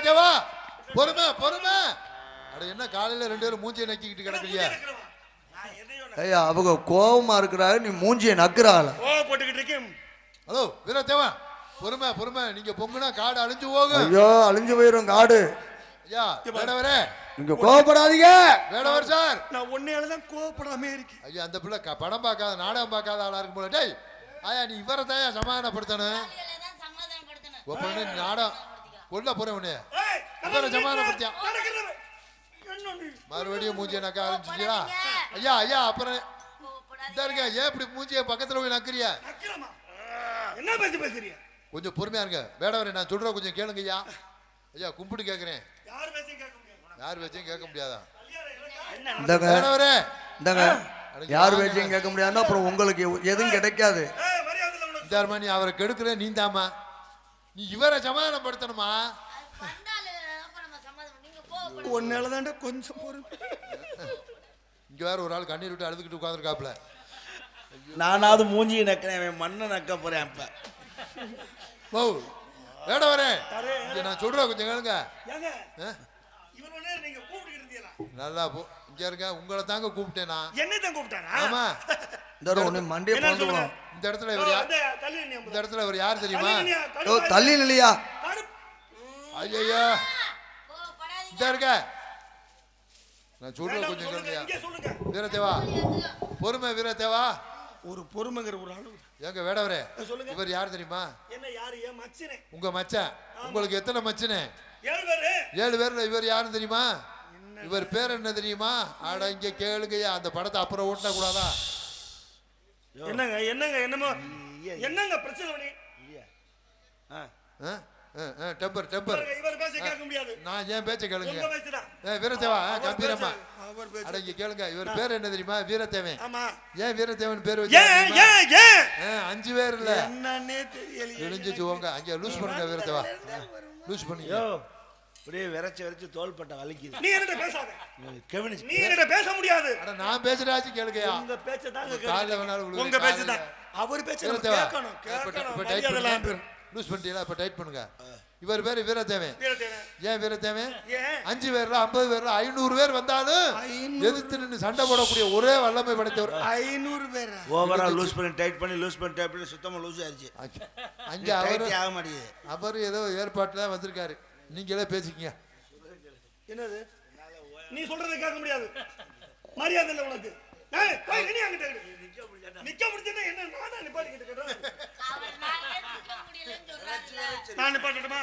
வீரத்தேவா பொறுமை பொறுமை. அட என்ன காலையில 2 பேரும் மூஞ்சியை நக்கிக்கிட்டு கிடக்குறியா? ஐயா அவங்க கோவமா இருக்கிறாங்க, நீ மூஞ்சியை நக்குறாள். போட்டுக்கிட்டு இருக்கேன். ஹலோ வீரத்தேவா பொறுமை பொறுமை. நீங்க பொங்குனா காடு அழிஞ்சு போகும். ஐயோ அழிஞ்சு போயிரும் காடு. ஐயா வேடவரே நீங்க கோவப்படாதீங்க. வேடவர் சார், நான் ஒன்னேலதான் கோவப்படாமே இருக்கேன். ஐயா அந்த பிள்ளை படம் பார்க்காத நாடகம் பார்க்காத ஆளா இருக்கும் போல. டேய் ஆயா நீ இவரை தாயா சமாதானப்படுத்தணும். நாடகம் கொல்ல போறேன் உன்னைய. இவரை சமாதானப்படுத்தியா மறுபடியும் மூஞ்சியை நக்க ஆரம்பிச்சியா? ஐயா ஐயா அப்புறம் இந்த இருக்க ஏன் இப்படி மூஞ்சிய பக்கத்துல போய் நக்குறியா? என்ன பேசி பேசுறிய? கொஞ்சம் பொறுமையா இருங்க வேடவரே, நான் சொல்ற கொஞ்சம் கேளுங்க ஐயா. ஐயா கும்பிட்டு கேக்குறேன். யார் பேசியும் கேட்க முடியாது. யார் பேச்சையும் கேட்க முடியாதா? வேடவரே இந்தங்க யார் பேச்சையும் கேட்க முடியாதுன்னா அப்புறம் உங்களுக்கு எதுவும் கிடைக்காது. இந்த நீ அவரை கெடுக்கிற நீ தாமா, நீ இவரை சமாதானப்படுத்தணுமா? ஒன்னாலதான்டா கொஞ்சம் பொறுமை. இங்க வேற ஒரு ஆள் கண்ணீர் விட்டு அழுதுகிட்டு உட்காந்துருக்காப்ல. நானாவது மூஞ்சியை நக்கிறேன், மண்ணை நக்க போறேன். அப்ப ஓ வேடவரே நான் சொல்றேன் கொஞ்சம் கேளுங்க. நல்லா போ இங்க இருக்க. உங்களை தாங்க கூப்பிட்டேனா? என்னதான் கூப்பிட்டானா? ஆமா இந்த மண்டியை போடுவோம். இந்த இடத்துல இவர் யார்? இந்த இடத்துல இவர் யார் தெரியுமா? தள்ளி இல்லையா? ஐயா இந்த இருக்க. நான் சொல்றேன் கொஞ்சம் கேளுங்க. வீரத்தேவா பொறுமை. வீரத்தேவா ஒரு பொறுமைங்கிற ஒரு ஆளு. ஏங்க வேடவரே இவர் யார் தெரியுமா? என்ன யாரு? என் மச்சனே. உங்க மச்சான். உங்களுக்கு எத்தனை மச்சனே? 7 பேரு. 7 பேர்ல இவர் யாருன்னு தெரியுமா? இவர் பேர் என்ன தெரியுமா? அட இங்க கேளுங்கய்யா, அந்த படத்தை அப்புறம் ஓட்ட கூடாதா? என்னங்க என்னங்க என்னமோ என்னங்க பிரச்சனை பண்ணி? Temper temper. இவர் பேச்ச கேட்க முடியாது. நான் ஏன் பேச்ச கேளுங்க. உங்க பேச்சடா. வீரத்தேவா கம்பீரமா. அட இங்க கேளுங்க, இவர் பேர் என்ன தெரியுமா? வீரத்தேவன். ஆமா. ஏன் வீரத்தேவன் பேர் வச்சா? ஏன் 5 பேர் இல்ல என்னன்னே தெரியல. தெரிஞ்சுச்சுவோங்க. அங்க லூஸ் பண்ணுங்க வீரத்தேவா, லூஸ் பண்ணீங்க. அப்படியே விரைச்சு தோள்பட்ட வலிக்குது. நீ என்னடா பேசாத. கவனிச்சு நீ என்னடா பேச முடியாது. அட நான் பேசுறாச்சு கேளுங்கயா. உங்க பேச்ச தாங்க கால்ல வேணாலும் உங்க பேச்ச தான். அவர் பேச்ச கேட்கணும். இப்ப டைட் பண்ணுங்க. லூஸ் பண்ணிட்டீங்களா? இப்ப டைட் பண்ணுங்க. இவர் பேரு வீரத்தேவன். ஏன் வீரத்தேவன்? 5 பேர்ல 50 பேர்ல 500 பேர் வந்தாலும் எதிர்த்து நின்று சண்டை போடக்கூடிய ஒரே வல்லமை படைத்தவர். 500 பேர் ஓவரா லூஸ் பண்ணி டைட் பண்ணி சுத்தமா லூஸ் ஆயிருச்சு. அங்க அவரு ஆக மாட்டேங்குது. அவர் ஏதோ ஏற்பாட்டுல வந்திருக்காரு. நீங்களே பேசிக்கங்க. என்னது? நீ சொல்றதை கேட்க முடியாது. மரியாதை இல்ல உனக்கு. ஏய் போய் நீ அங்க நிக்க முடிஞ்சனா என்ன? நானா நிப்பாட்டிக்கிட்டு இருக்கேன். நான் நிப்பாட்டட்டுமா?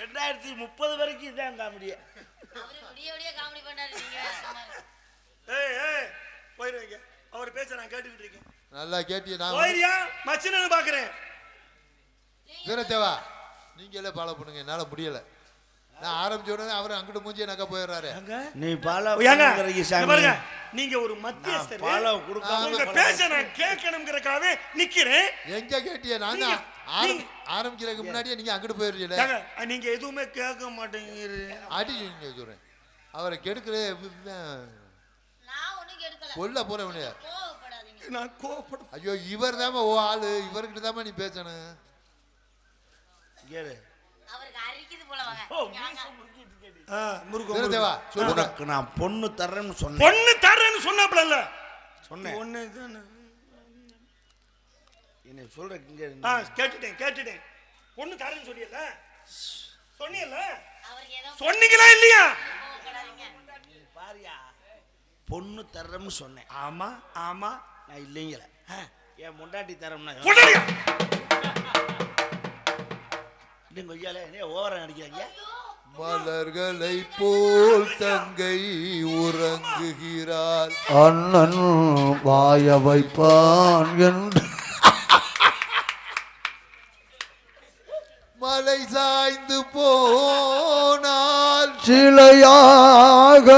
2030 வரைக்கும் இதான் காமெடி. அவரு விடிய காமெடி பண்ணாரு. நீங்க ஏய் போயிடுங்க. அவர் பேச்ச நான் கேட்டுக்கிட்டு இருக்கேன். நல்லா கேட்டியே. நான் போயிரியா மச்சினன்னு பாக்குறேன். வீரத்தேவா நீங்களே ஃபாலோ பண்ணுங்க, என்னால முடியல. நான் ஆரம்பிச்ச உடனே அவர் அங்கிட்டு மூஞ்சியே நக்க போயிடுறாரு. நீ ஃபாலோ பாருங்க, நீங்க ஒரு மத்தியஸ்தர். ஃபாலோ கொடுக்காம உங்க பேச்ச நான் கேட்கணும்ங்கறக்காக நிக்கிறேன். எங்க கேட்டியே? நான் ஆரம்பிக்கிறதுக்கு முன்னாடியே நீங்க அங்கிட்டு போயிடுறீங்க. நீங்க எதுவுமே கேட்க மாட்டேங்கிறீங்க. அடிங்க சொல்றேன். அவரை கெடுக்கலே நான் ஒண்ணு கெடுக்கல. கொல்ல போறவனே. கோவப்படாதீங்க. நான் கோவப்பட. ஐயோ இவர் தாமா ஓ ஆளு. இவர்கிட்ட தாமா நீ பேசணும். கேளு. அவருக்கு அரிக்குது போல வாங்க. வீரத்தேவா சொல்லுங்க. நான் பொண்ணு தரேன்னு சொன்னேன். பொண்ணு தரேன்னு சொன்னாப்ல இல்ல? சொன்னேன். ஒண்ணு இதுன்னு என்ன சொல்றீங்க? கேட்டுட்டேன். பொண்ணு தரேன்னு சொன்னீல்ல? அவருக்கு ஏதோ சொன்னீங்களா இல்லையா? கோவப்படாதீங்க. பாரியா பொண்ணு தரேன்னு சொன்னேன். ஆமா நான் இல்லைங்கல. என் முண்டாட்டி தரம்னா பொண்டாட்டியா? நீங்க ஐயால என்ன ஓவரா நடிக்கிறாங்க? மலர்களை போல் தங்கை உறங்குகிறாள், அண்ணன் வாய வைப்பான் என்று மலை சாய்ந்து போனால் சிலையாகலாம்.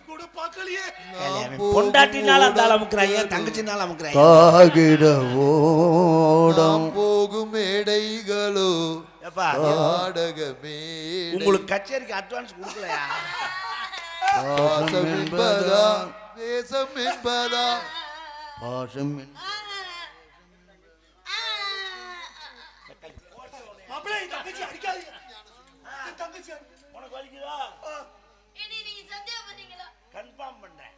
கூட பார்க்கல. பரவாயில்லையே. பொண்டாட்டினால அந்த ஆள் அமுக்குறாங்க, தங்கச்சினால அமுக்குறாங்க. காகிட ஓடம் நாம் போகும் மேடைகளோ ஏப்பா நாடகமே உங்களுக்கு கச்சேரிக்கு அட்வான்ஸ் கொடுக்கலையா? பாசம் என்பதா தேசம் என்பதா பாசம் மாப்பிள்ளை, என் தங்கச்சி அடிக்காதீங்க. என் தங்கச்சி உனக்கு வலிக்குதா? இனி நீங்க சந்தேகப்படுறீங்களா? கன்ஃபார்ம் பண்றேன்.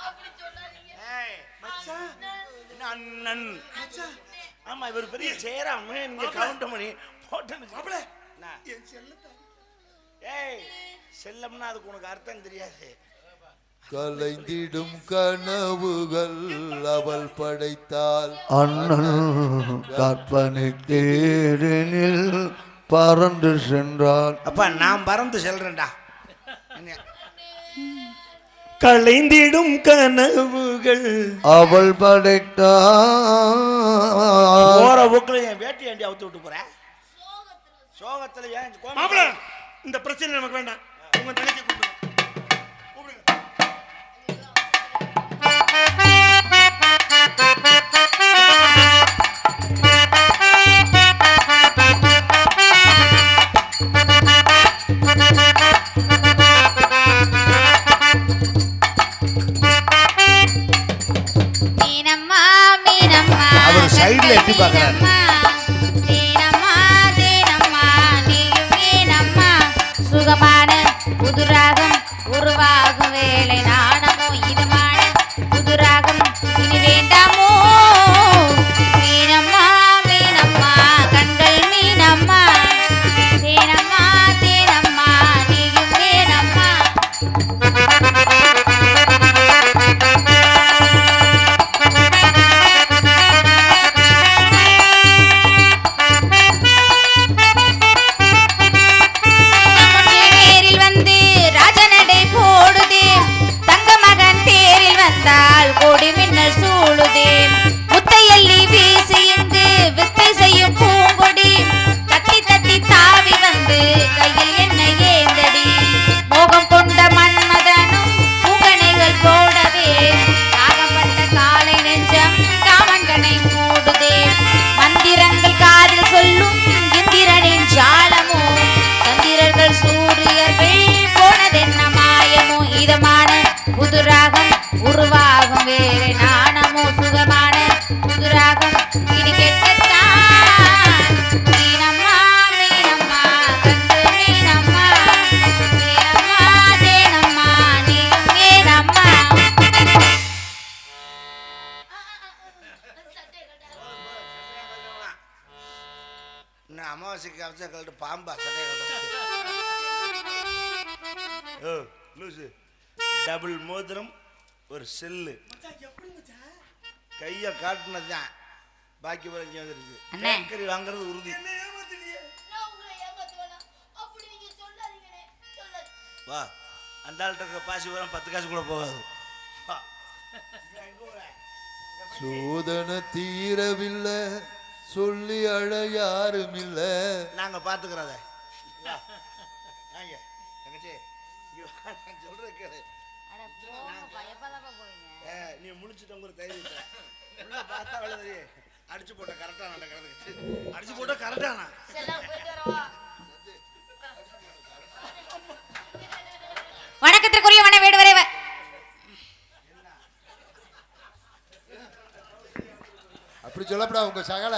அப்படி சொல்லாதீங்க. ஏய், மச்சான், என்ன அண்ணன்? மச்சான். ஆமா, இவர் பெரிய சேரா நீங்க கவுண்ட் பண்ணி போட்டு மாப்பிள்ளை, என்ன? என் செல்லத்தை ஏய், செல்லம்னா அதுக்கு உனக்கு அர்த்தம் தெரியாது. கலைந்திடும் கனவுகள் அவள் படைத்தால் அண்ணன் கற்பனை தேரினில் பறந்து சென்றார். அப்பா நான் பறந்து செல்றேன்டா. கலைந்திடும் கனவுகள் அவள் படைத்தார். போற போக்குல என் வேட்டி ஆண்டி அவுத்து விட்டு போறேன். சோகத்துல ஏன் மாப்பிள்ளை, இந்த பிரச்சனை நமக்கு வேண்டாம். உங்க தங்கச்சி கூப்பிடுங்க. மீனம்மா மீனம்மா அவர் சைடுல எட்டி பார்க்கறாரு. மீனம்மா மீனம்மா நீயும் மீனம்மா சுகமான புதுராகம் உருவாகும் வேலை நாணமோ இதமான புதுராகம் இனி வேண்டாமோ மீனம்மா மீனம்மா கண்கள் மீனம்மா தேனம்மா தேனம்மா நீயும் மீனம்மா தேரில் வந்து ராஜநடை போடுதே தங்க மகன் தேரில் வந்தால் கோடி மின்னல் சூழுதே முத்தையள்ளி வீசி இங்கு வித்தை செய்யும் பூங்கொடி தத்தி தத்தி தாவி வந்து கையில் என்ன ஏந்தடி மோகம் கொண்ட மன்மதனும் பூங்கனைகள் போடவே தாகப்பட்ட காலை நெஞ்சம் காமன்கனை மூடுதே மந்திரங்கள் காதில் சொல்லும் இந்திரனின் ஜாலமோ சந்திரர்கள் சூரியர்கள் போனதென்ன மாயமோ இதமான புதுராகம் உருவாகும் வேறு நாணமோ சுகமான புதுராகம் இனி கெட்டத்தான் மீனம்மா மீனம்மா கண்டு மீனம்மா தேனம்மா தேனம்மா நீயும் மீனம்மா இன்னும் அமாவாசைக்கு அவசரம் கழட்டு பாம்பா சட்டை கழட்டு. ஓ லூசு, டபுள் மோதிரம் ஒரு செல்லு கையை காட்டுனதுதான், பாக்கி வர இங்கே வந்துருச்சு. அண்ணே. பேக்கரி வாங்குறது உறுதி. நான் உங்களை ஏமாத்துவேனா? அப்படி நீங்க சொல்லாதீங்கனே. சொல்லாதீங்க. வா, அந்த ஆள்கிட்ட இருக்கிற பாசி வரும் 10 காசு கூட போகாது. வா. சோதனை தீரவில்லை சொல்லி அழ யாரும் இல்ல. நாங்க பாத்துக்கிறத தங்கச்சி இங்க வா, நான் சொல்றேன் கேளு. அட போங்க பயப்படாம போவீங்க. நீ முழிச்சிட்டவங்க தைரியத்தை உள்ள பார்த்தா அவ்வளவு அடிச்சு போட்ட கரெக்டா நடக்கிறது. அடிச்சு போட்டா கரெக்டானா செல்லம் போயிட்டு வரவா. வணக்கத்திற்குரிய வன வீடு வரைவ அப்படி சொல்லப்படா உங்க சகல